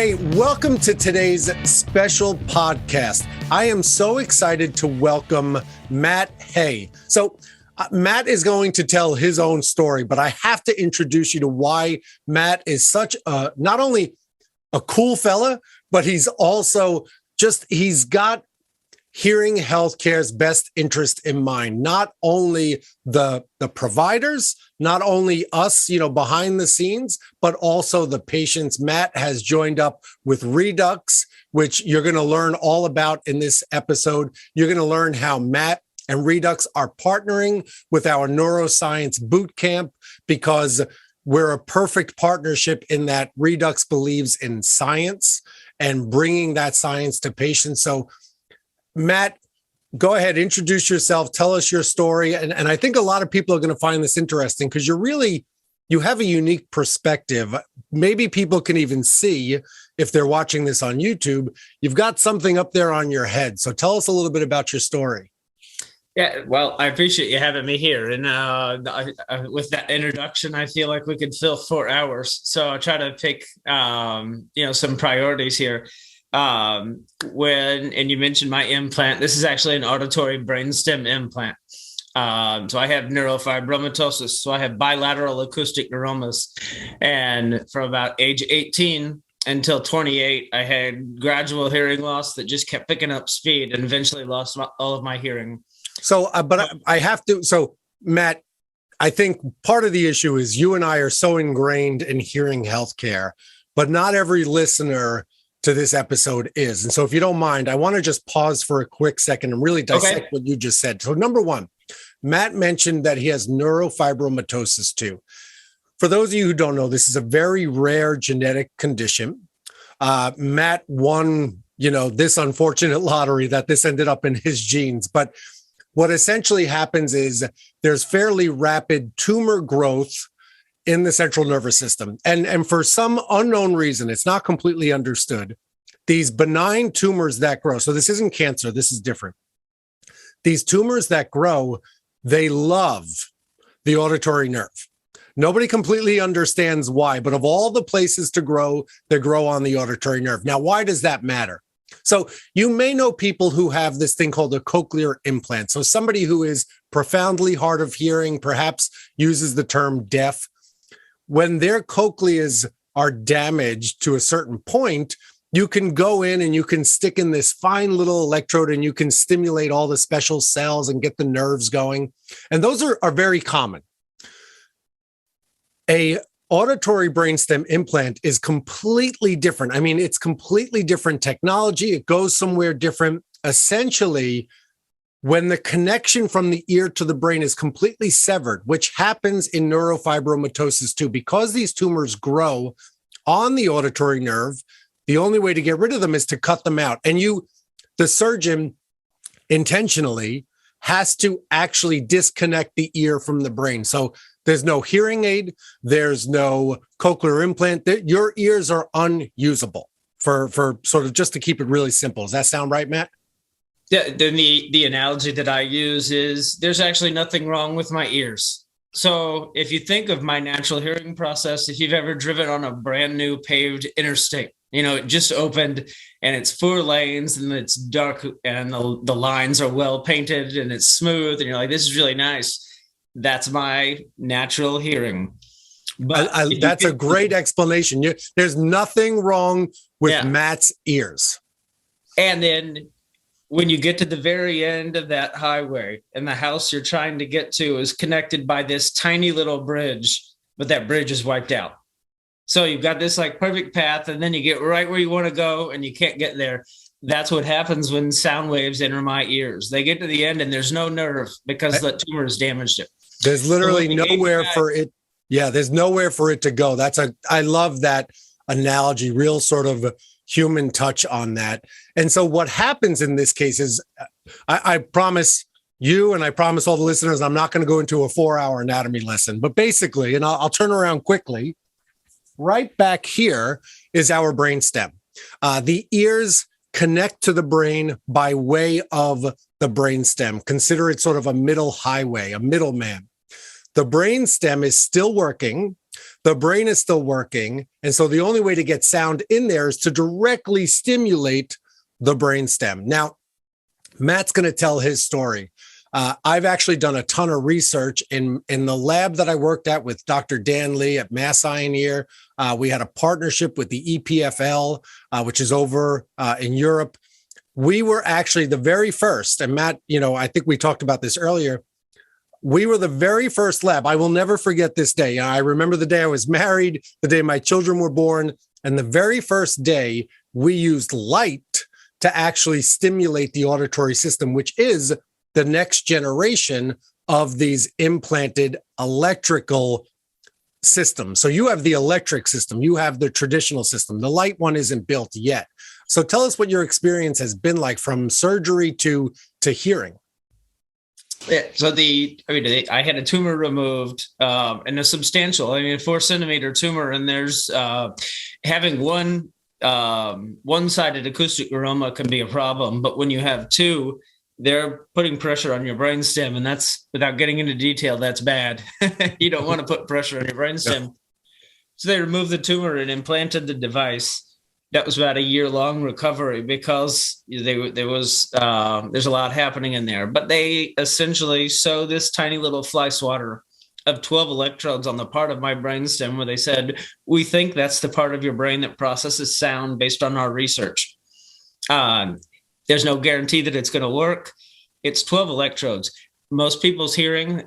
Hey, welcome to today's special podcast. I am so excited to welcome Matt Hay. So Matt is going to tell his own story, but I have to introduce you to why Matt is such a, not only a cool fella, but he's also he's got hearing healthcare's best interest in mind. Not only the providers, not only us, behind the scenes, but also the patients. Matt has joined up with Redux, which you're going to learn all about in this episode. You're going to learn how Matt and Redux are partnering with our neuroscience boot camp, because we're a perfect partnership in that Redux believes in science and bringing that science to patients. So Matt, go ahead, introduce yourself, tell us your story. And I think a lot of people are going to find this interesting because you have a unique perspective. Maybe people can even see, if they're watching this on YouTube, you've got something up there on your head. So tell us a little bit about your story. Yeah, well, I appreciate you having me here. And with that introduction, I feel like we could fill 4 hours. So I'll try to pick, some priorities here. And you mentioned my implant, this is actually an auditory brainstem implant. So I have neurofibromatosis. So I have bilateral acoustic neuromas. And from about age 18 until 28, I had gradual hearing loss that just kept picking up speed and eventually lost all of my hearing. So, So Matt, I think part of the issue is you and I are so ingrained in hearing healthcare, but not every listener to this episode is. And so if you don't mind, I want to just pause for a quick second and really dissect what you just said. So number one, Matt mentioned that he has neurofibromatosis too. For those of you who don't know, this is a very rare genetic condition. Matt won, this unfortunate lottery that this ended up in his genes. But what essentially happens is there's fairly rapid tumor growth in the central nervous system. And for some unknown reason, it's not completely understood, these benign tumors that grow, so this isn't cancer, this is different. These tumors that grow, they love the auditory nerve. Nobody completely understands why, but of all the places to grow, they grow on the auditory nerve. Now, why does that matter? So you may know people who have this thing called a cochlear implant. So somebody who is profoundly hard of hearing, perhaps uses the term deaf. When their cochleas are damaged to a certain point, you can go in and you can stick in this fine little electrode and you can stimulate all the special cells and get the nerves going. And those are very common. A auditory brainstem implant is completely different. I mean, it's completely different technology. It goes somewhere different. Essentially, when the connection from the ear to the brain is completely severed, which happens in neurofibromatosis too, because these tumors grow on the auditory nerve, the only way to get rid of them is to cut them out. And the surgeon intentionally has to actually disconnect the ear from the brain. So there's no hearing aid, there's no cochlear implant. Your ears are unusable for sort of, just to keep it really simple. Does that sound right, Matt? Yeah, then the analogy that I use is there's actually nothing wrong with my ears. So if you think of my natural hearing process, if you've ever driven on a brand new paved interstate, it just opened and it's 4 lanes and it's dark and the lines are well painted and it's smooth and you're like, this is really nice. That's my natural hearing. But that's a great explanation. There's nothing wrong with Matt's ears. And then when you get to the very end of that highway and the house you're trying to get to is connected by this tiny little bridge, but that bridge is wiped out. So you've got this like perfect path and then you get right where you want to go and you can't get there. That's what happens when sound waves enter my ears. They get to the end and there's no nerve because the tumor has damaged it. There's literally nowhere for it. Yeah, there's nowhere for it to go. I love that analogy, real sort of human touch on that. And so what happens in this case is, I promise you and I promise all the listeners, I'm not going to go into a 4-hour anatomy lesson, but basically, and I'll turn around quickly, right back here is our brainstem. The ears connect to the brain by way of the brainstem. Consider it sort of a middle highway, a middleman. The brainstem is still working. the brain is still working. And so the only way to get sound in there is to directly stimulate the brainstem. Now, Matt's going to tell his story. I've actually done a ton of research in the lab that I worked at with Dr. Dan Lee at Mass Eye and Ear. We had a partnership with the EPFL, which is over in Europe. We were actually the very first, and Matt, I think we talked about this earlier. We were the very first lab. I will never forget this day. I remember the day I was married, the day my children were born, and the very first day we used light to actually stimulate the auditory system, which is the next generation of these implanted electrical systems. So you have the electric system, you have the traditional system. The light one isn't built yet. So tell us what your experience has been like from surgery to hearing. Yeah, so I had a tumor removed, and a substantial, 4-centimeter tumor, and there's having one-sided acoustic neuroma can be a problem, but when you have two, they're putting pressure on your brainstem, and that's, without getting into detail, that's bad. You don't want to put pressure on your brainstem. No. So they removed the tumor and implanted the device. That was about a year-long recovery because there's a lot happening in there. But they essentially sew this tiny little fly swatter of 12 electrodes on the part of my brainstem where they said, we think that's the part of your brain that processes sound based on our research. There's no guarantee that it's going to work. It's 12 electrodes. Most people's hearing,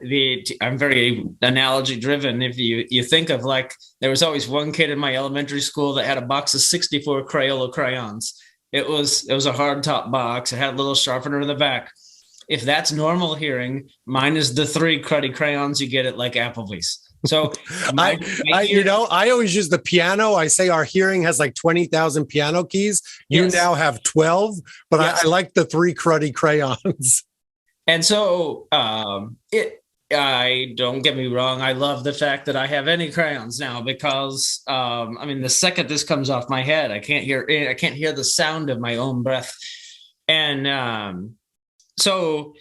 I'm very analogy driven. If you think of, like, there was always one kid in my elementary school that had a box of 64 Crayola crayons. It was a hard top box. It had a little sharpener in the back. If that's normal hearing, mine is the 3 cruddy crayons you get at like Applebee's. So I always use the piano. I say our hearing has like 20,000 piano keys. You now have 12, but yes. I like the 3 cruddy crayons. And so I don't get me wrong. I love the fact that I have any crayons now because the second this comes off my head, I can't hear the sound of my own breath. And so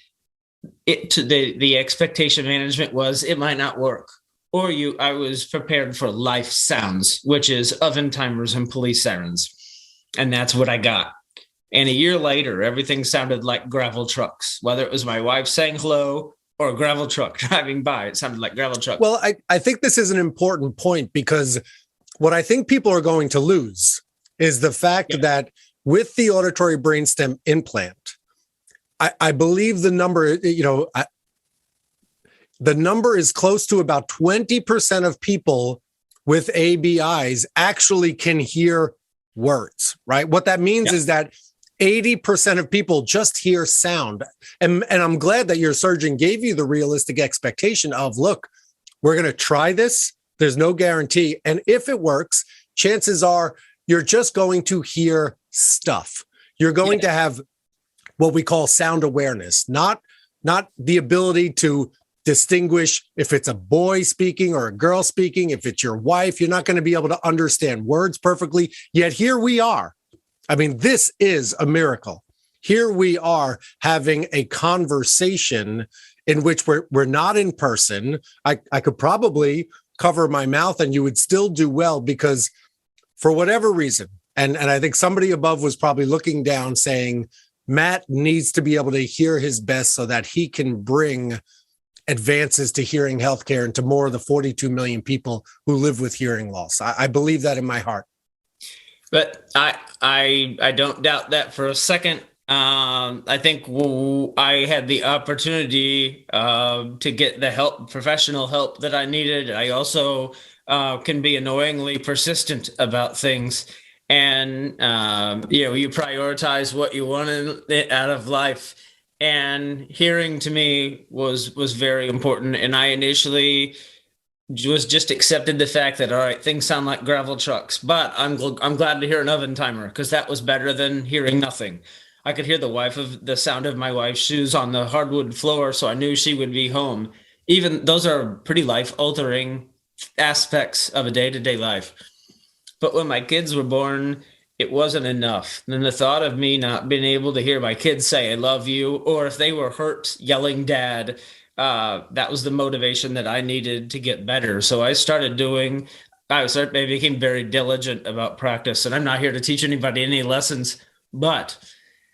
the expectation management was it might not work. Or I was prepared for life sounds, which is oven timers and police sirens. And that's what I got. And a year later, everything sounded like gravel trucks, whether it was my wife saying hello or a gravel truck driving by. It sounded like gravel truck. Well, I think this is an important point because what I think people are going to lose is the fact that with the auditory brainstem implant, I believe the number, the number is close to about 20% of people with ABIs actually can hear words, right? What that means is that 80% of people just hear sound. And I'm glad that your surgeon gave you the realistic expectation of, look, we're going to try this. There's no guarantee. And if it works, chances are you're just going to hear stuff. You're going to have what we call sound awareness, not the ability to distinguish if it's a boy speaking or a girl speaking. If it's your wife, you're not going to be able to understand words perfectly. Yet here we are. I mean, this is a miracle. Here we are having a conversation in which we're not in person. I could probably cover my mouth and you would still do well because for whatever reason, and I think somebody above was probably looking down saying, Matt needs to be able to hear his best so that he can bring advances to hearing healthcare and to more of the 42 million people who live with hearing loss. I believe that in my heart. But I don't doubt that for a second. I think I had the opportunity to get the professional help that I needed. I also can be annoyingly persistent about things. And, you prioritize what you want out of life. And hearing to me was very important. And I initially was just accepted the fact that, all right, things sound like gravel trucks, but I'm glad to hear an oven timer because that was better than hearing nothing. I could hear the sound of my wife's shoes on the hardwood floor, so I knew she would be home. Even those are pretty life-altering aspects of a day-to-day life. But when my kids were born it wasn't enough. And then the thought of me not being able to hear my kids say, I love you, or if they were hurt, yelling dad, that was the motivation that I needed to get better. So I became very diligent about practice. And I'm not here to teach anybody any lessons, but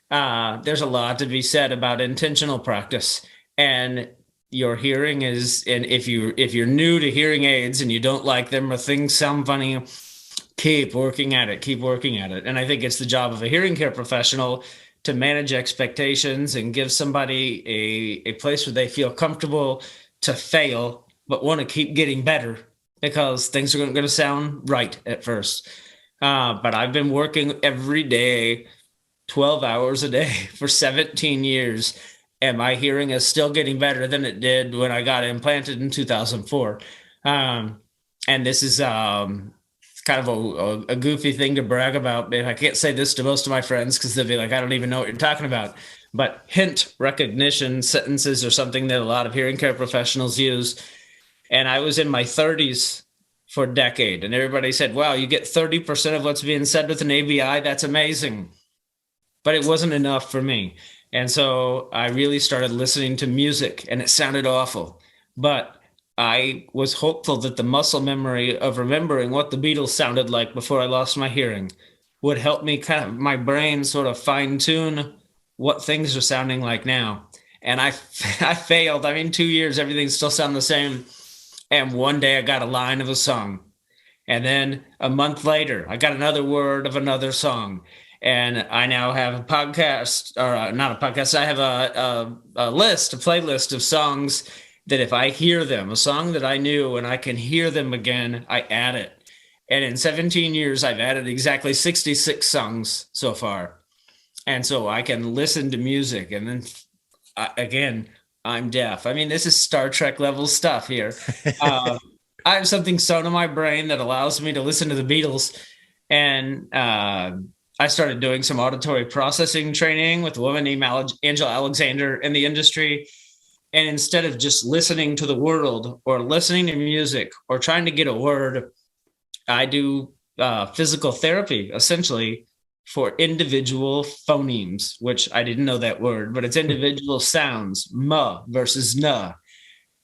there's a lot to be said about intentional practice. And your hearing is, and if you're new to hearing aids and you don't like them or things sound funny, keep working at it, keep working at it. And I think it's the job of a hearing care professional to manage expectations and give somebody a place where they feel comfortable to fail, but want to keep getting better because things are going to sound right at first. But I've been working every day, 12 hours a day for 17 years, and my hearing is still getting better than it did when I got implanted in 2004. And this is kind of a goofy thing to brag about. I can't say this to most of my friends because they'll be like, I don't even know what you're talking about. But hint recognition sentences are something that a lot of hearing care professionals use. And I was in my 30s for a decade, and everybody said, wow, you get 30% of what's being said with an ABI. That's amazing. But it wasn't enough for me. And so I really started listening to music, and it sounded awful. But I was hopeful that the muscle memory of remembering what the Beatles sounded like before I lost my hearing would help me my brain sort of fine tune what things are sounding like now. And I failed. 2 years, everything still sounded the same. And one day I got a line of a song. And then a month later, I got another word of another song. And I now have a podcast, or not a podcast. I have a playlist of songs that if I hear them, a song that I knew and I can hear them again, I add it. And in 17 years, I've added exactly 66 songs so far. And so I can listen to music. And then again, I'm deaf. This is Star Trek level stuff here. I have something sewn in my brain that allows me to listen to the Beatles. And I started doing some auditory processing training with a woman named Angela Alexander in the industry. And instead of just listening to the world or listening to music or trying to get a word, I do physical therapy, essentially, for individual phonemes, which I didn't know that word, but it's individual sounds, ma versus na.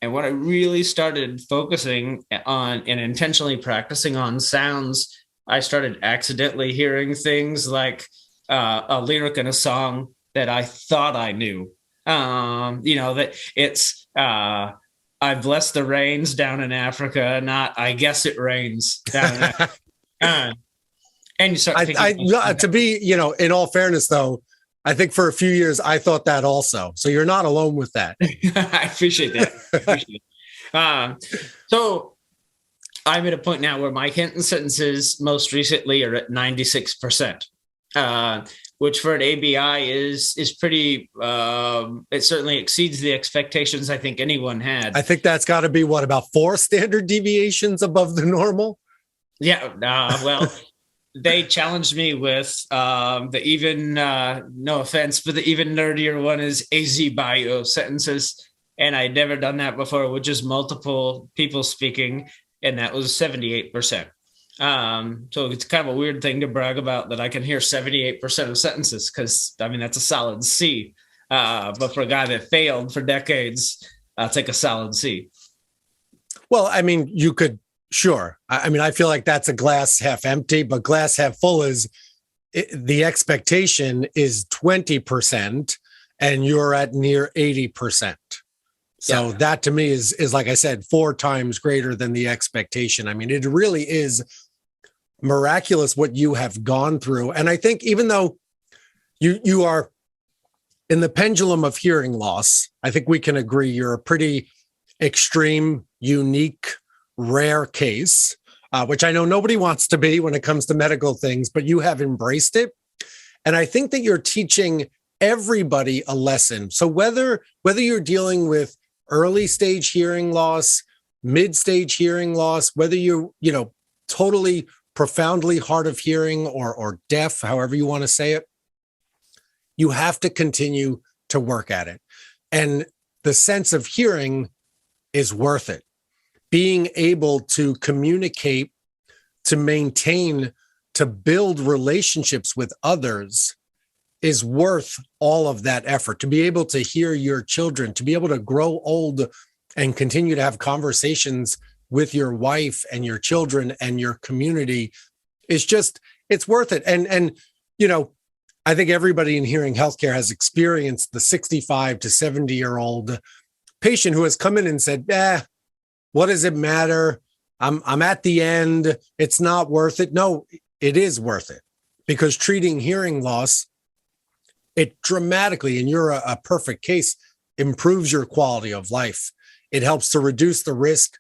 And when I really started focusing on and intentionally practicing on sounds, I started accidentally hearing things like a lyric in a song that I thought I knew. That it's I bless the rains down in Africa, not I guess it rains down in Africa. And you start to be, in all fairness, though, I think for a few years I thought that also. So you're not alone with that. I appreciate that. So I'm at a point now where my hint sentences most recently are at 96%, which for an ABI is pretty, it certainly exceeds the expectations I think anyone had. I think that's got to be about 4 standard deviations above the normal? Yeah, well, they challenged me with the even, no offense, but the even nerdier one is AZ bio sentences. And I'd never done that before with just multiple people speaking. And that was 78%. So it's kind of a weird thing to brag about that I can hear 78% of sentences because, that's a solid C. But for a guy that failed for decades, I'll take a solid C. Well, you could, sure. I feel like that's a glass half empty, but glass half full is the expectation is 20% and you're at near 80%. So that to me is like I said, 4 times greater than the expectation. It really is miraculous what you have gone through. And I think even though you are in the pendulum of hearing loss, I think we can agree you're a pretty extreme, unique, rare case, which I know nobody wants to be when it comes to medical things, but you have embraced it. And I think that you're teaching everybody a lesson. So whether you're dealing with early stage hearing loss, mid stage hearing loss, whether you're, totally profoundly hard of hearing or deaf, however you want to say it, you have to continue to work at it. And the sense of hearing is worth it. Being able to communicate, to maintain to build relationships with others is worth all of that effort. To be able to hear your children, to be able to grow old and continue to have conversations with your wife and your children and your community is just, it's worth it. And you know, I think everybody in hearing healthcare has experienced the 65 to 70-year-old patient who has come in and said, what does it matter? I'm at the end. It's not worth it. No, it is worth it, because treating hearing loss, it dramatically, and you're a perfect case, improves your quality of life. It helps to reduce the risk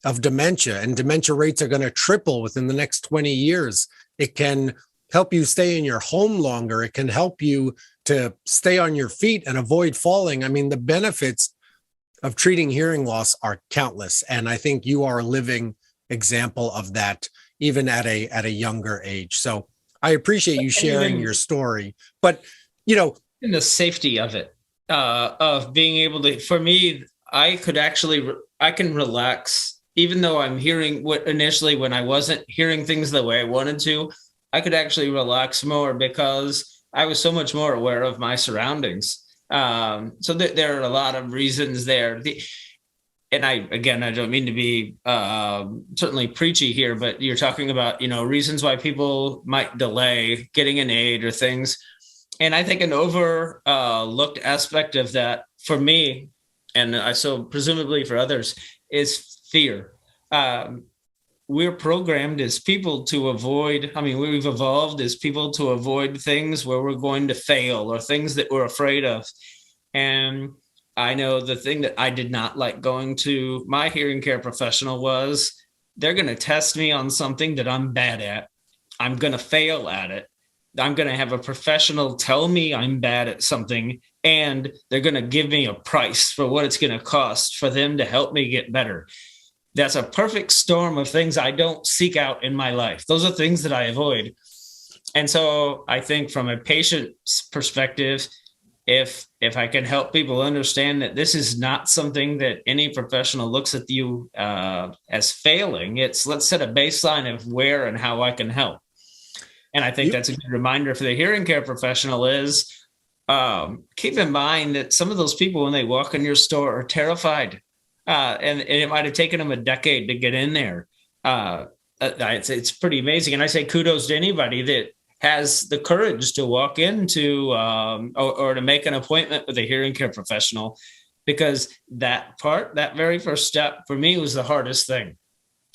of dementia, and dementia rates are going to triple within the next 20 years. It can help you stay in your home longer. It can help you to stay on your feet and avoid falling. I mean, the benefits of treating hearing loss are countless. And I think you are a living example of that, even at a younger age. So I appreciate you sharing your story. But, you know, in the safety of it, of being able to, for me, I can relax, even though I'm hearing what initially when I wasn't hearing things the way I wanted to, I could actually relax more because I was so much more aware of my surroundings. So there are a lot of reasons there. And I don't mean to be certainly preachy here, but you're talking about, reasons why people might delay getting an aid or things. And I think an overlooked aspect of that for me, and so presumably for others, is fear. We're programmed as people to avoid, we've evolved as people to avoid things where we're going to fail or things that we're afraid of. And I know the thing that I did not like going to my hearing care professional was they're going to test me on something that I'm bad at. I'm going to fail at it. I'm going to have a professional tell me I'm bad at something, and they're going to give me a price for what it's going to cost for them to help me get better. That's a perfect storm of things I don't seek out in my life. Those are things that I avoid. And so I think from a patient's perspective, if I can help people understand that this is not something that any professional looks at you as failing, it's let's set a baseline of where and how I can help. And I think that's a good reminder for the hearing care professional is keep in mind that some of those people, when they walk in your store, are terrified. And it might have taken them a decade to get in there. It's pretty amazing. And I say kudos to anybody that has the courage to walk into or to make an appointment with a hearing care professional, because that very first step for me was the hardest thing.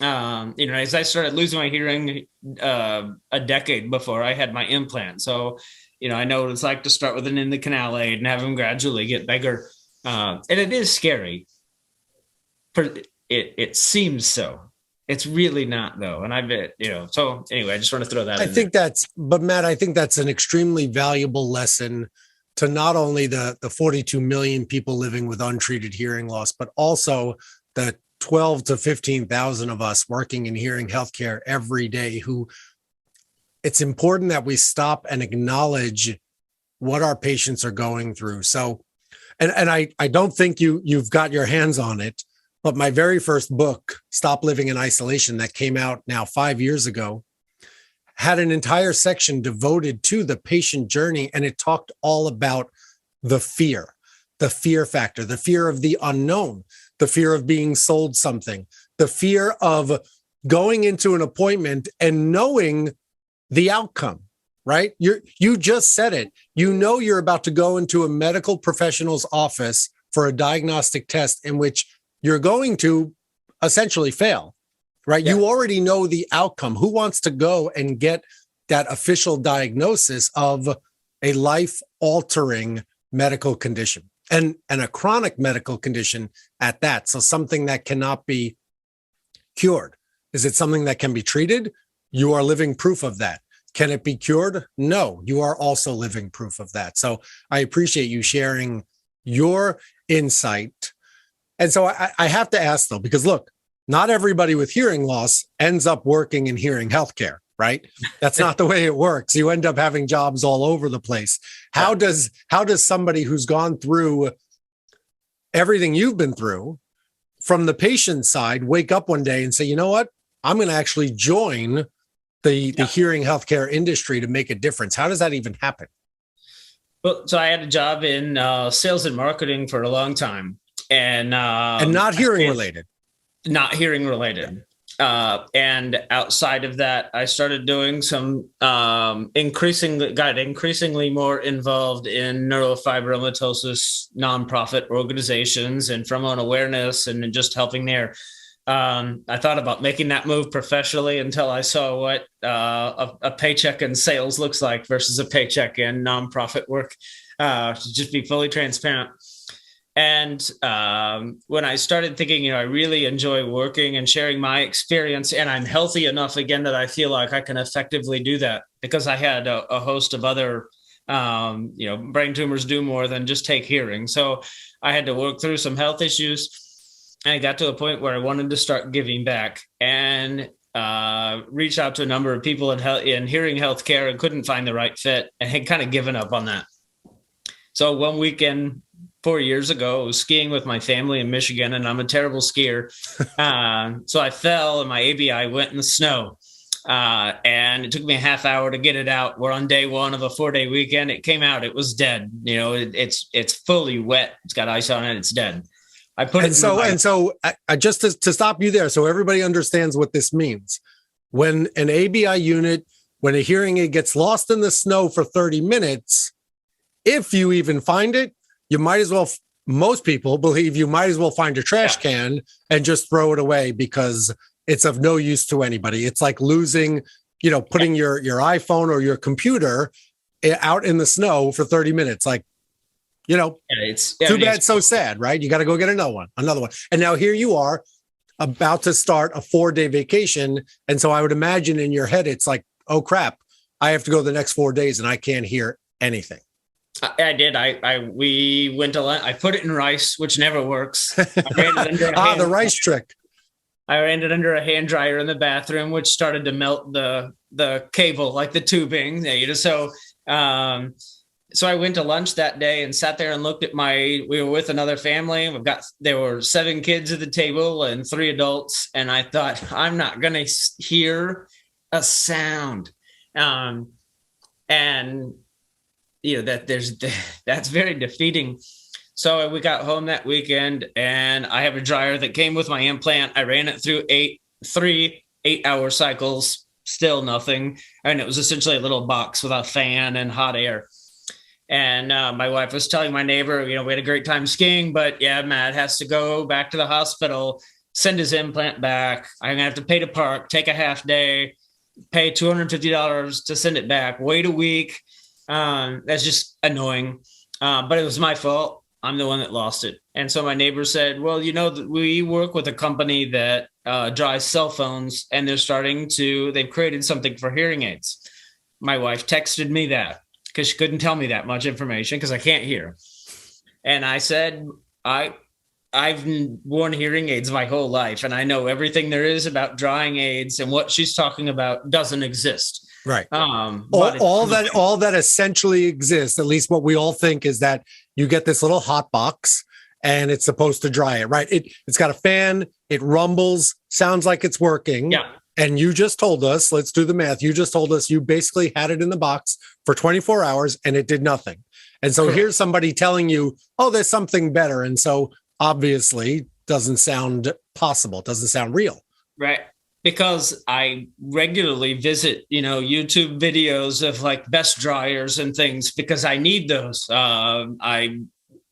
As I started losing my hearing a decade before I had my implant. So, I know what it's like to start with an in the canal aid and have them gradually get bigger. And it is scary. It seems so. It's really not, though. And I bet, so anyway, I just want to throw that in there. But Matt, I think that's an extremely valuable lesson to not only the 42 million people living with untreated hearing loss, but also the 12 to 15,000 of us working in hearing healthcare every day, who it's important that we stop and acknowledge what our patients are going through. So, and I don't think you've got your hands on it, but my very first book, Stop Living in Isolation, that came out now 5 years ago, had an entire section devoted to the patient journey. And it talked all about the fear factor, the fear of the unknown, the fear of being sold something, the fear of going into an appointment and knowing the outcome, right? You just said it. You're about to go into a medical professional's office for a diagnostic test in which you're going to essentially fail, right? Yeah. You already know the outcome. Who wants to go and get that official diagnosis of a life-altering medical condition and a chronic medical condition at that? So something that cannot be cured. Is it something that can be treated? You are living proof of that. Can it be cured? No, you are also living proof of that. So I appreciate you sharing your insight. And so I have to ask, though, because look, not everybody with hearing loss ends up working in hearing healthcare, right? That's not the way it works. You end up having jobs all over the place. How does somebody who's gone through everything you've been through from the patient side wake up one day and say, you know what? I'm going to actually join the hearing healthcare industry to make a difference? How does that even happen? Well, so I had a job in sales and marketing for a long time, and not hearing related. Not hearing related. And outside of that, I started doing some increasingly more involved in neurofibromatosis nonprofit organizations and from on awareness and just helping there. I thought about making that move professionally until I saw what a paycheck in sales looks like versus a paycheck in nonprofit work, to just be fully transparent. And when I started thinking, I really enjoy working and sharing my experience, and I'm healthy enough again that I feel like I can effectively do that, because I had a host of other, brain tumors do more than just take hearing. So I had to work through some health issues. And I got to a point where I wanted to start giving back and reach out to a number of people in hearing healthcare and couldn't find the right fit and had kind of given up on that. So one weekend 4 years ago, I was skiing with my family in Michigan, and I'm a terrible skier. So I fell and my ABI went in the snow. And it took me a half hour to get it out. We're on day one of a 4-day weekend. It came out. It was dead. It's fully wet. It's got ice on it. It's dead. I put it. So I just to stop you there, so everybody understands what this means. When an ABI unit, when a hearing aid gets lost in the snow for 30 minutes, if you even find it, you might as well. Most people believe you might as well find a trash can and just throw it away because it's of no use to anybody. It's like losing, putting your iPhone or your computer out in the snow for 30 minutes. Like, it's too bad, so sad, right? You got to go get another one. And now here you are about to start a 4-day vacation. And so I would imagine in your head, it's like, oh crap, I have to go the next 4 days and I can't hear anything. I did. We went to lunch. I put it in rice, which never works. I ran it under the rice trick. I ran it under a hand dryer in the bathroom, which started to melt the cable, like the tubing. So I went to lunch that day and sat there and looked at we were with another family. There were 7 kids at the table and 3 adults. And I thought, I'm not going to hear a sound. That's very defeating. So we got home that weekend, and I have a dryer that came with my implant. I ran it through 3 8-hour cycles, still nothing. And it was essentially a little box with a fan and hot air. And my wife was telling my neighbor, we had a great time skiing, but Matt has to go back to the hospital, send his implant back. I'm going to have to pay to park, take a half day, pay $250 to send it back, wait a week. That's just annoying. But it was my fault. I'm the one that lost it. And so my neighbor said, well, we work with a company that dries cell phones, and they've created something for hearing aids. My wife texted me that because she couldn't tell me that much information because I can't hear. And I said, I've worn hearing aids my whole life, and I know everything there is about drying aids, and what she's talking about doesn't exist. Right. All that essentially exists, at least what we all think, is that you get this little hot box and it's supposed to dry it, right? It's got a fan, it rumbles, sounds like it's working. Yeah. And you just told us, let's do the math. You just told us you basically had it in the box for 24 hours and it did nothing. And so Here's somebody telling you, oh, there's something better. And so obviously doesn't sound possible. It doesn't sound real. Right. Because I regularly visit, YouTube videos of like best dryers and things because I need those. I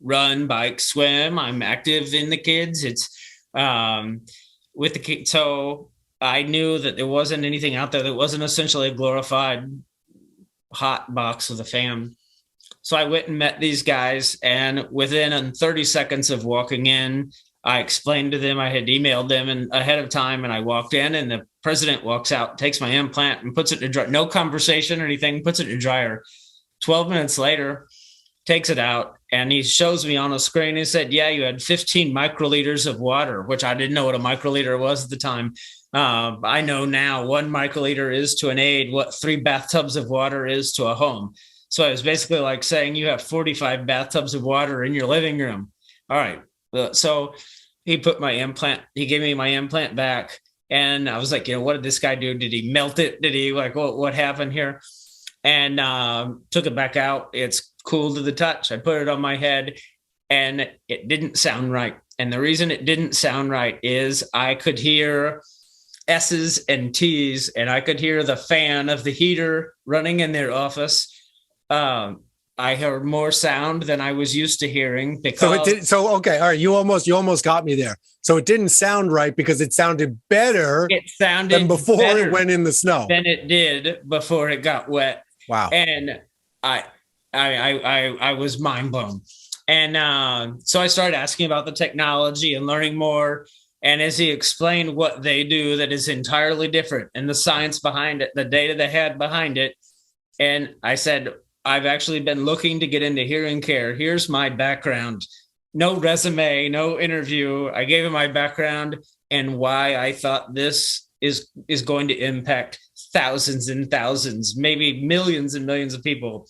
run, bike, swim. I'm active in the kids. It's with the kids. So I knew that there wasn't anything out there that wasn't essentially a glorified hot box with a fan. So I went and met these guys, and within 30 seconds of walking in, I explained to them, I had emailed them ahead of time, and I walked in, and the president walks out, takes my implant and puts it in a dryer. No conversation or anything, puts it in a dryer. 12 minutes later, takes it out, and he shows me on a screen. He said, you had 15 microliters of water, which I didn't know what a microliter was at the time. I know now 1 microliter is to an aid what 3 bathtubs of water is to a home. So it was basically like saying you have 45 bathtubs of water in your living room. All right. So he gave me my implant back, And I was like, what did this guy do? Did he melt it? Did he what happened here? And took it back out. It's cool to the touch. I put it on my head and it didn't sound right. And the reason it didn't sound right is I could hear S's and T's, and I could hear the fan of the heater running in their office. I heard more sound than I was used to hearing because okay, all right, you almost got me there. So it didn't sound right because it sounded better. It sounded than before it went in the snow. Than it did before it got wet. Wow. And I was mind blown. And so I started asking about the technology and learning more. And as he explained what they do that is entirely different and the science behind it, the data they had behind it. And I said, I've actually been looking to get into hearing care. Here's my background. No resume, no interview. I gave him my background and why I thought this is going to impact thousands and thousands, maybe millions and millions of people.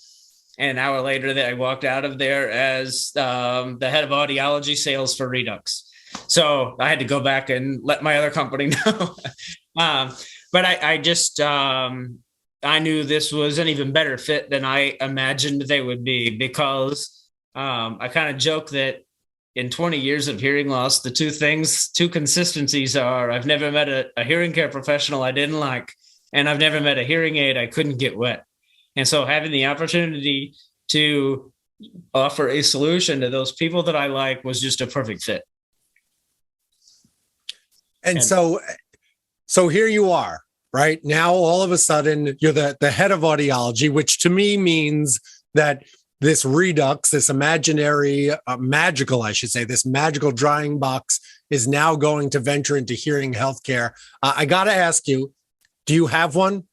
And an hour later, I walked out of there as the head of audiology sales for Redux. So I had to go back and let my other company know. But I just... I knew this was an even better fit than I imagined they would be because I kind of joke that in 20 years of hearing loss, the two consistencies are I've never met a hearing care professional I didn't like, and I've never met a hearing aid I couldn't get wet. And so having the opportunity to offer a solution to those people that I like was just a perfect fit. And so here you are. Right now, all of a sudden, you're the head of audiology, which to me means that this Redux, this imaginary, magical, I should say, this magical drying box is now going to venture into hearing healthcare. I got to ask you, do you have one?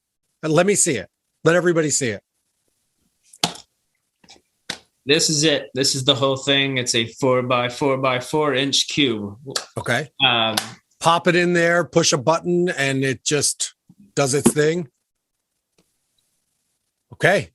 Let me see it. Let everybody see it. This is it. This is the whole thing. It's a 4x4x4 inch cube. Okay. Pop it in there, push a button, and it just does its thing. Okay.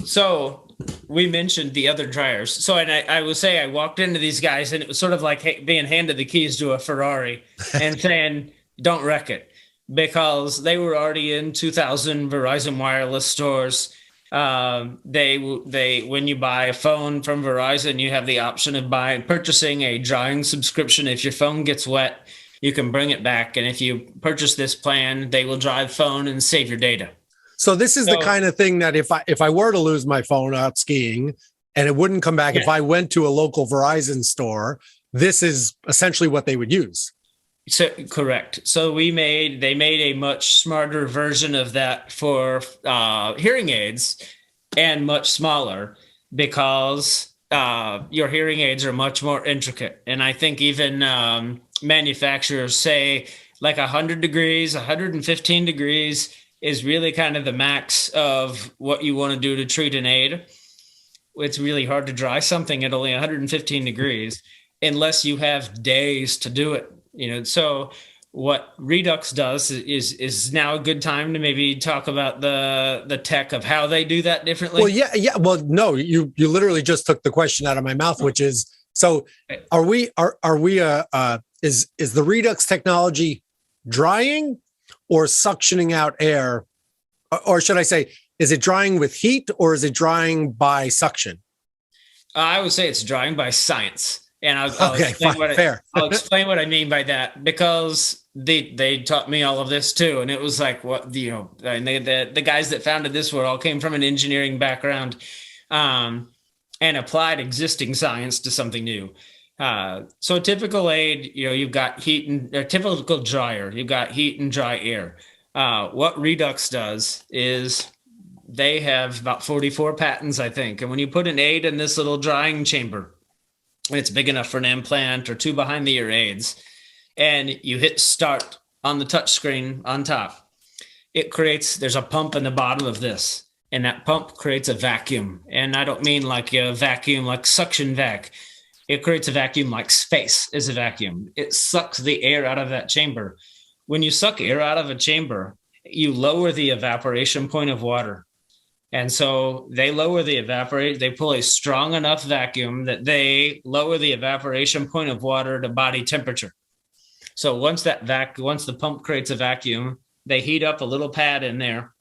So we mentioned the other dryers. So, and I will say I walked into these guys and it was sort of like being handed the keys to a Ferrari and saying, don't wreck it, because they were already in 2,000 Verizon wireless stores. When you buy a phone from Verizon, you have the option of purchasing a drying subscription. If your phone gets wet, you can bring it back. And if you purchase this plan, they will dry the phone and save your data. So this is the kind of thing that if I were to lose my phone out skiing and it wouldn't come back, if I went to a local Verizon store, this is essentially what they would use. So correct. So they made a much smarter version of that for hearing aids and much smaller because your hearing aids are much more intricate. And I think even manufacturers say like 100 degrees, 115 degrees is really kind of the max of what you want to do to treat an aid. It's really hard to dry something at only 115 degrees unless you have days to do it. So what Redux does is now a good time to maybe talk about the tech of how they do that differently. Well, yeah. Well, no, you literally just took the question out of my mouth, which is, so is the Redux technology drying or suctioning out air? Or should I say, is it drying with heat or is it drying by suction? I would say it's drying by science. And I'll explain what I mean by that, because they taught me all of this too. And it was like, the guys that founded this all came from an engineering background and applied existing science to something new. So a typical aid, you've got heat and a typical dryer, you've got heat and dry air. What Redux does is they have about 44 patents, I think. And when you put an aid in this little drying chamber, it's big enough for an implant or two behind the ear aids, and you hit start on the touch screen on top, there's a pump in the bottom of this, and that pump creates a vacuum. And I don't mean like a vacuum, like suction vac. It creates a vacuum like space is a vacuum. It sucks the air out of that chamber. When you suck air out of a chamber, you lower the evaporation point of water. And so they pull a strong enough vacuum that they lower the evaporation point of water to body temperature. So once the pump creates a vacuum, they heat up a little pad in there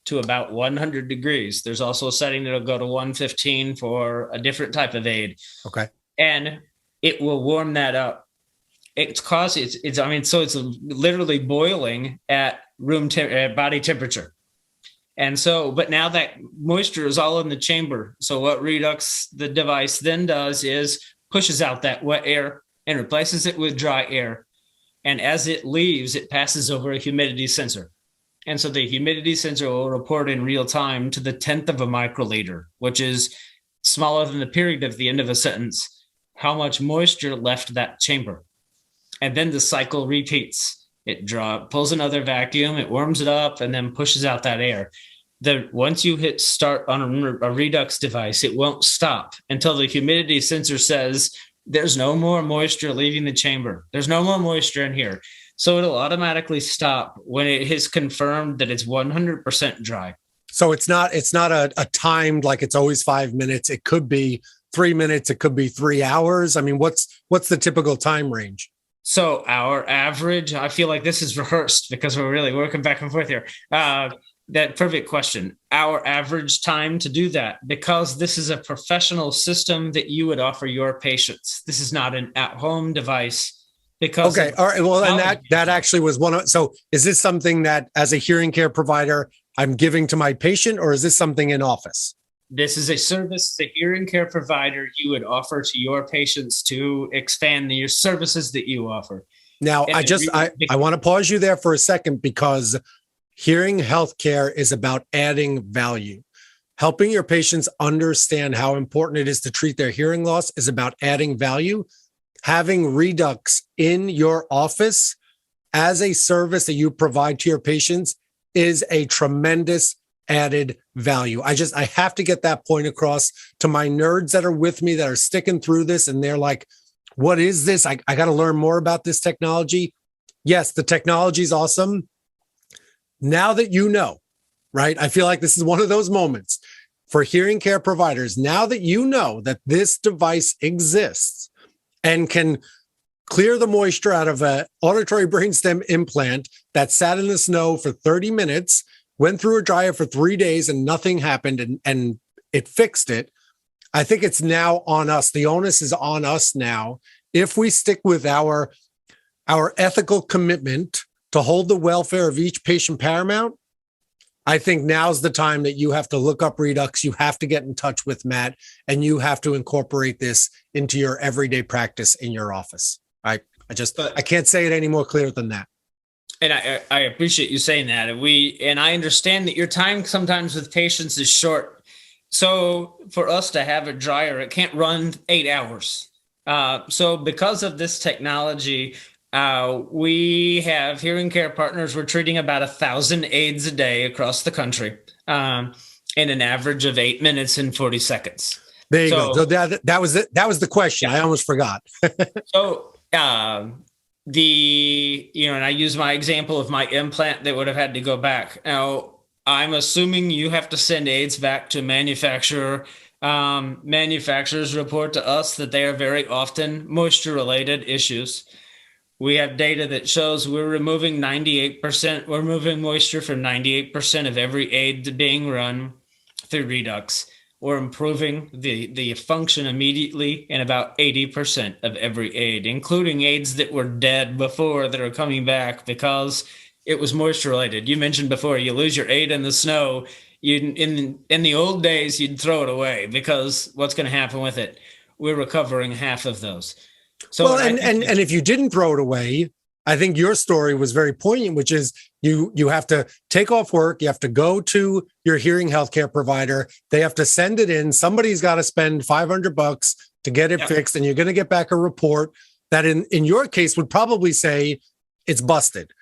to about 100 degrees. There's also a setting that'll go to 115 for a different type of aid. Okay. And it will warm that up. It's literally boiling at body temperature. And so, but now that moisture is all in the chamber. So what the device then does is pushes out that wet air and replaces it with dry air. And as it leaves, it passes over a humidity sensor. And so the humidity sensor will report in real time to the 10th of a microliter, which is smaller than the period at the end of a sentence, how much moisture left that chamber. And then the cycle repeats. It pulls another vacuum, it warms it up, and then pushes out that air. Once you hit start on a Redux device, it won't stop until the humidity sensor says, there's no more moisture leaving the chamber. There's no more moisture in here. So it'll automatically stop when it is confirmed that it's 100% dry. So it's not a timed, like it's always 5 minutes. It could be 3 minutes. It could be 3 hours. I mean, what's the typical time range? So our average, I feel like this is rehearsed because we're really working back and forth here. That perfect question. Our average time to do that, because this is a professional system that you would offer your patients. This is not an at-home device. Because okay, all right. Well, and that actually was one of. So, is this something that, as a hearing care provider, I'm giving to my patient, or is this something in office? This is a service the hearing care provider you would offer to your patients to expand your services that you offer. Now, I want to pause you there for a second, because hearing healthcare is about adding value. Helping your patients understand how important it is to treat their hearing loss is about adding value. Having Redux in your office as a service that you provide to your patients is a tremendous added value. I have to get that point across to my nerds that are with me, that are sticking through this, and they're like, what is this? I got to learn more about this technology. Yes, the technology is awesome. Now that you know, right? I feel like this is one of those moments for hearing care providers. Now that you know that this device exists and can clear the moisture out of an auditory brainstem implant that sat in the snow for 30 minutes, went through a dryer for 3 days and nothing happened, and it fixed it. I think it's now on us. The onus is on us now. If we stick with our ethical commitment to hold the welfare of each patient paramount, I think now's the time that you have to look up Redux. You have to get in touch with Matt, and you have to incorporate this into your everyday practice in your office. I can't say it any more clear than that. And I appreciate you saying that. And I understand that your time sometimes with patients is short. So for us to have a dryer, it can't run 8 hours. So because of this technology, we have hearing care partners. We're treating about 1,000 aids a day across the country, in an average of 8 minutes and 40 seconds. There you go. So that was it. That was the question. Yeah. I almost forgot. So and I use my example of my implant that would have had to go back. Now, I'm assuming you have to send aids back to manufacturer. Manufacturers report to us that they are very often moisture-related issues. We have data that shows we're removing 98%. We're removing moisture from 98% of every aid being run through Redux. We're improving the function immediately in about 80% of every aid, including aids that were dead before that are coming back because it was moisture related. You mentioned before, you lose your aid in the snow. In the old days, you'd throw it away because what's going to happen with it? We're recovering half of those. So, well, and if you didn't throw it away, I think your story was very poignant, which is you have to take off work. You have to go to your hearing healthcare provider. They have to send it in. Somebody's got to spend $500 to get it fixed. And you're going to get back a report that in your case would probably say it's busted.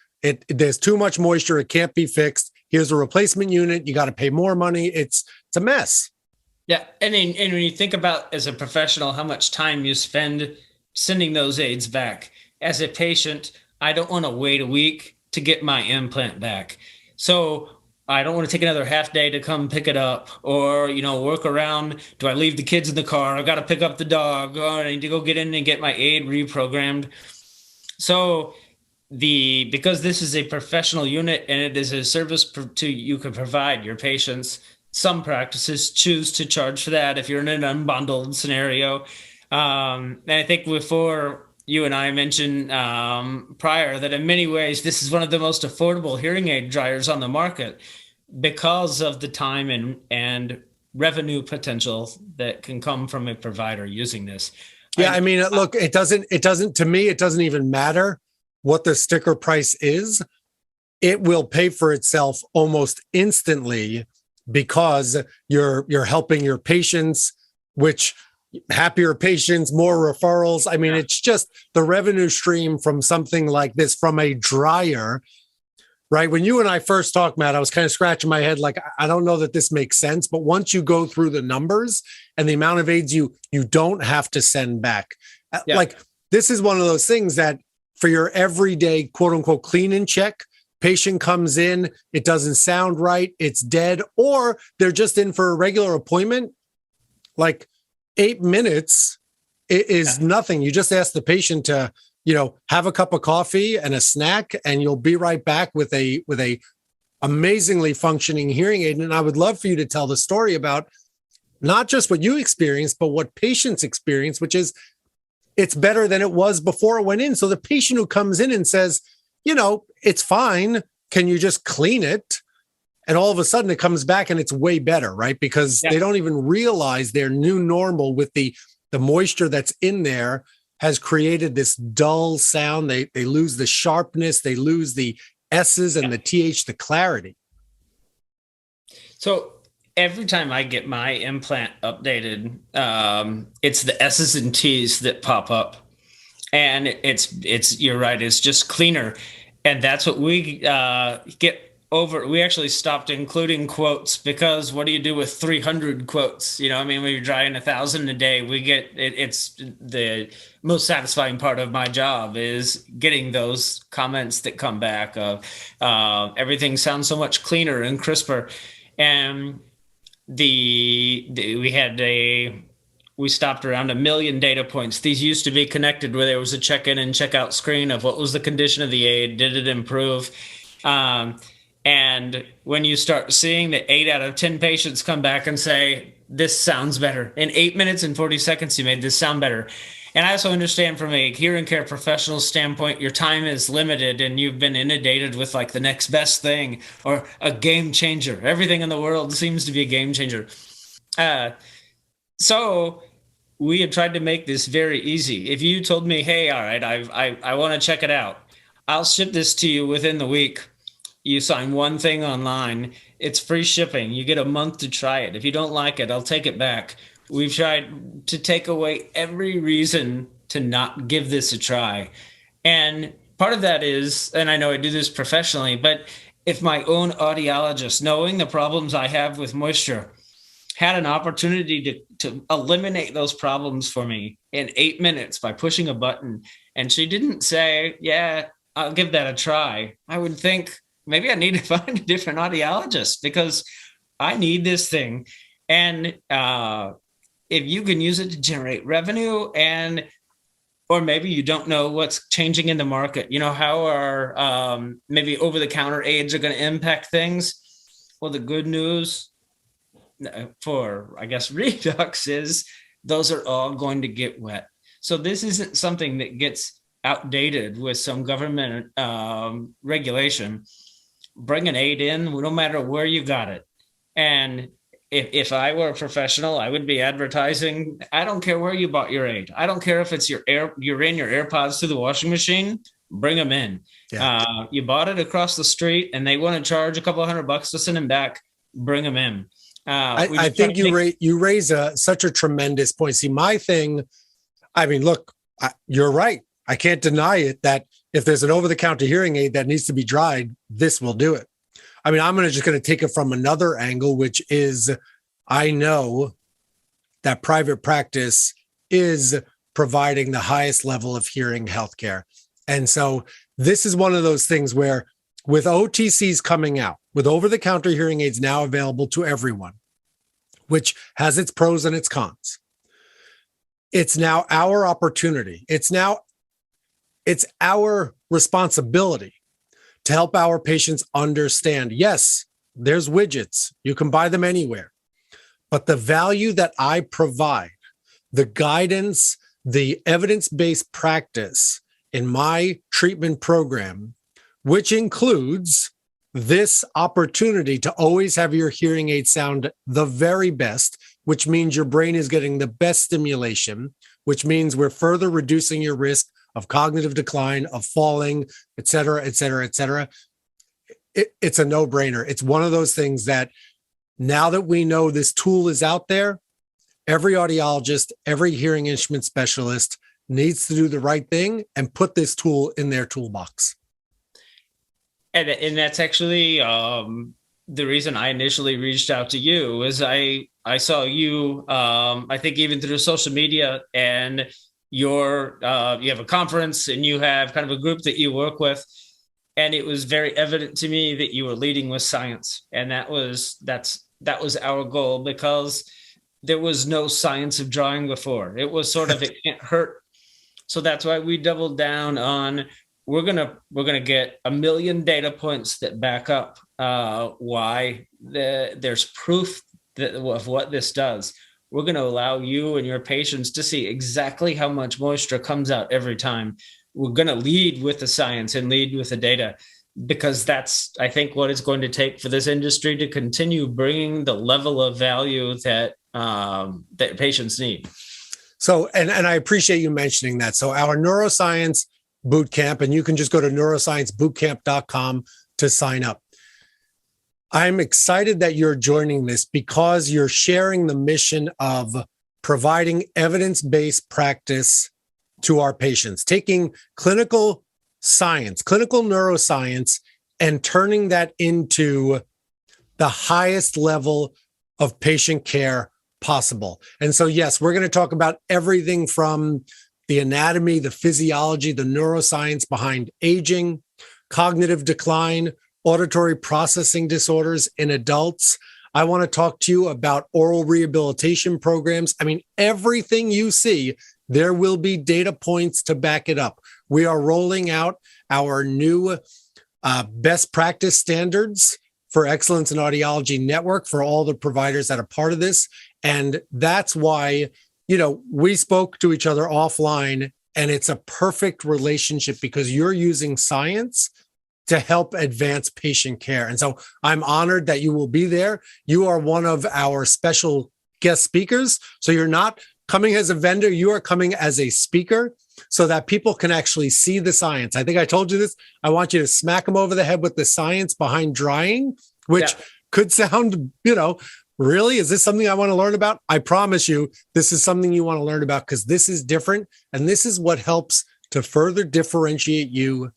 There's too much moisture. It can't be fixed. Here's a replacement unit. You got to pay more money. It's a mess. Yeah. And when you think about, as a professional, how much time you spend sending those aids back as a patient, I don't want to wait a week to get my implant back. So I don't want to take another half day to come pick it up or, work around. Do I leave the kids in the car? I got to pick up the dog. Oh, I need to go get in and get my aid reprogrammed. So because this is a professional unit and it is a service you can provide your patients, some practices choose to charge for that if you're in an unbundled scenario. And I think before you and I mentioned prior that in many ways this is one of the most affordable hearing aid dryers on the market because of the time and revenue potential that can come from a provider using this. Yeah, I mean, look, it doesn't, to me, it doesn't even matter what the sticker price is. It will pay for itself almost instantly because you're helping your patients, which happier patients, more referrals. I mean, it's just the revenue stream from something like this, from a dryer, right? When you and I first talked, Matt, I was kind of scratching my head like, I don't know that this makes sense. But once you go through the numbers and the amount of aids you don't have to send back, like this is one of those things that for your everyday quote unquote clean and check, patient comes in, it doesn't sound right, it's dead, or they're just in for a regular appointment, like 8 minutes is nothing. You just ask the patient to, have a cup of coffee and a snack, and you'll be right back with a amazingly functioning hearing aid. And I would love for you to tell the story about not just what you experienced, but what patients experience, which is it's better than it was before it went in. So the patient who comes in and says, it's fine, can you just clean it? And all of a sudden it comes back and it's way better, right? Because they don't even realize their new normal with the moisture that's in there has created this dull sound. They lose the sharpness, they lose the S's and the TH, the clarity. So every time I get my implant updated, it's the S's and T's that pop up, and it's you're right, it's just cleaner, and that's what we get over. We actually stopped including quotes because what do you do with 300 quotes? When you're drying 1,000 a day, we get it's the most satisfying part of my job is getting those comments that come back of everything sounds so much cleaner and crisper. And we stopped around 1 million data points. These used to be connected where there was a check-in and check-out screen of what was the condition of the aid, did it improve? And when you start seeing that 8 out of 10 patients come back and say, this sounds better. In 8 minutes and 40 seconds, you made this sound better. And I also understand from a hearing care professional standpoint, your time is limited and you've been inundated with like the next best thing or a game changer. Everything in the world seems to be a game changer. So we had tried to make this very easy. If you told me, hey, all right, I want to check it out, I'll ship this to you within the week. You sign one thing online, it's free shipping. You get a month to try it. If you don't like it, I'll take it back. We've tried to take away every reason to not give this a try. And part of that is, and I know I do this professionally, but if my own audiologist, knowing the problems I have with moisture, had an opportunity to eliminate those problems for me in 8 minutes by pushing a button, and she didn't say, yeah, I'll give that a try, I would think, maybe I need to find a different audiologist because I need this thing. And if you can use it to generate revenue or maybe you don't know what's changing in the market, how our maybe over-the-counter aids are going to impact things. Well, the good news for, I guess, Redux is those are all going to get wet. So this isn't something that gets outdated with some government regulation. Bring an aid in, no matter where you got it. And if I were a professional, I would be advertising. I don't care where you bought your aid. I don't care if it's you're in your AirPods to the washing machine. Bring them in. Yeah. You bought it across the street, and they want to charge a couple of $100 to send them back. Bring them in. I think you raise such a tremendous point. See, my thing. I mean, look, you're right. I can't deny it that if there's an over-the-counter hearing aid that needs to be dried, this will do it. I mean, I'm just going to take it from another angle, which is I know that private practice is providing the highest level of hearing healthcare. And so this is one of those things where with OTCs coming out, with over-the-counter hearing aids now available to everyone, which has its pros and its cons, it's now our opportunity. It's now it's our responsibility to help our patients understand, yes, there's widgets. You can buy them anywhere. But the value that I provide, the guidance, the evidence-based practice in my treatment program, which includes this opportunity to always have your hearing aid sound the very best, which means your brain is getting the best stimulation, which means we're further reducing your risk of cognitive decline, of falling, et cetera, et cetera, et cetera. It's a no-brainer. It's one of those things that now that we know this tool is out there, every audiologist, every hearing instrument specialist needs to do the right thing and put this tool in their toolbox. And that's actually the reason I initially reached out to you is I saw you, I think even through social media, and you have a conference and you have kind of a group that you work with. And it was very evident to me that you were leading with science. And that was our goal, because there was no science of drawing before. It was sort of, it can't hurt. So that's why we doubled down on, we're gonna get 1 million data points that back up why there's proof of what this does. We're going to allow you and your patients to see exactly how much moisture comes out every time. We're going to lead with the science and lead with the data, because that's, I think, what it's going to take for this industry to continue bringing the level of value that that patients need. So, and I appreciate you mentioning that. So our neuroscience bootcamp, and you can just go to neurosciencebootcamp.com to sign up. I'm excited that you're joining this because you're sharing the mission of providing evidence-based practice to our patients, taking clinical science, clinical neuroscience, and turning that into the highest level of patient care possible. And so, yes, we're going to talk about everything from the anatomy, the physiology, the neuroscience behind aging, cognitive decline, auditory processing disorders in adults. I want to talk to you about oral rehabilitation programs. I mean, everything you see, there will be data points to back it up. We are rolling out our new best practice standards for Excellence in Audiology Network for all the providers that are part of this. And that's why, we spoke to each other offline, and it's a perfect relationship because you're using science to help advance patient care. And so I'm honored that you will be there. You are one of our special guest speakers. So you're not coming as a vendor, you are coming as a speaker so that people can actually see the science. I think I told you this. I want you to smack them over the head with the science behind drying, which could sound, really, is this something I want to learn about? I promise you, this is something you want to learn about because this is different. And this is what helps to further differentiate you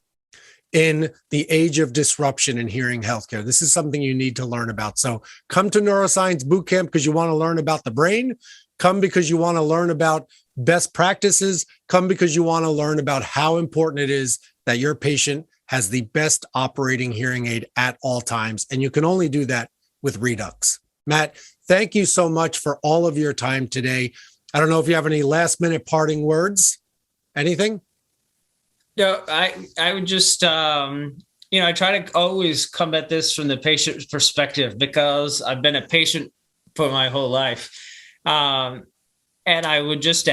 in the age of disruption in hearing healthcare. This is something you need to learn about. So come to Neuroscience Bootcamp because you want to learn about the brain. Come because you want to learn about best practices. Come because you want to learn about how important it is that your patient has the best operating hearing aid at all times. And you can only do that with Redux. Matt, thank you so much for all of your time today. I don't know if you have any last minute parting words. Anything? No, I would just, I try to always come at this from the patient's perspective because I've been a patient for my whole life. And I would just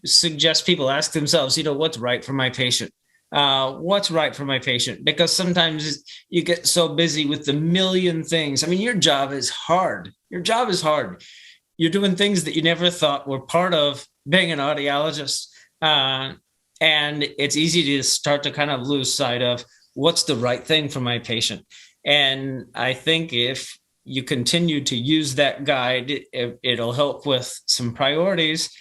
suggest people ask themselves, what's right for my patient? What's right for my patient? Because sometimes you get so busy with the million things. I mean, your job is hard. Your job is hard. You're doing things that you never thought were part of being an audiologist. And it's easy to start to kind of lose sight of what's the right thing for my patient. And I think if you continue to use that guide, it'll help with some priorities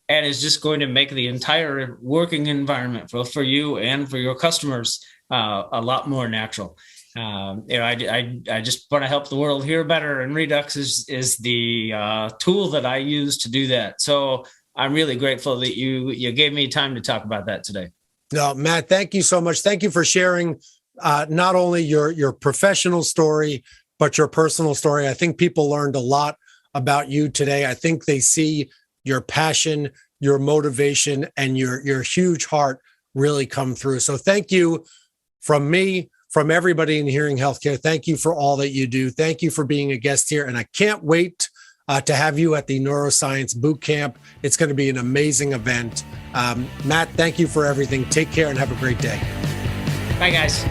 and is just going to make the entire working environment, both for you and for your customers, a lot more natural. I just want to help the world hear better, and Redux is the tool that I use to do that. So I'm really grateful that you gave me time to talk about that today. No, Matt, thank you so much. Thank you for sharing not only your professional story, but your personal story. I think people learned a lot about you today. I think they see your passion, your motivation, and your huge heart really come through. So thank you from me, from everybody in hearing healthcare. Thank you for all that you do. Thank you for being a guest here. And I can't wait to have you at the Neuroscience Boot Camp. It's going to be an amazing event. Matt, thank you for everything. Take care and have a great day. Bye, guys.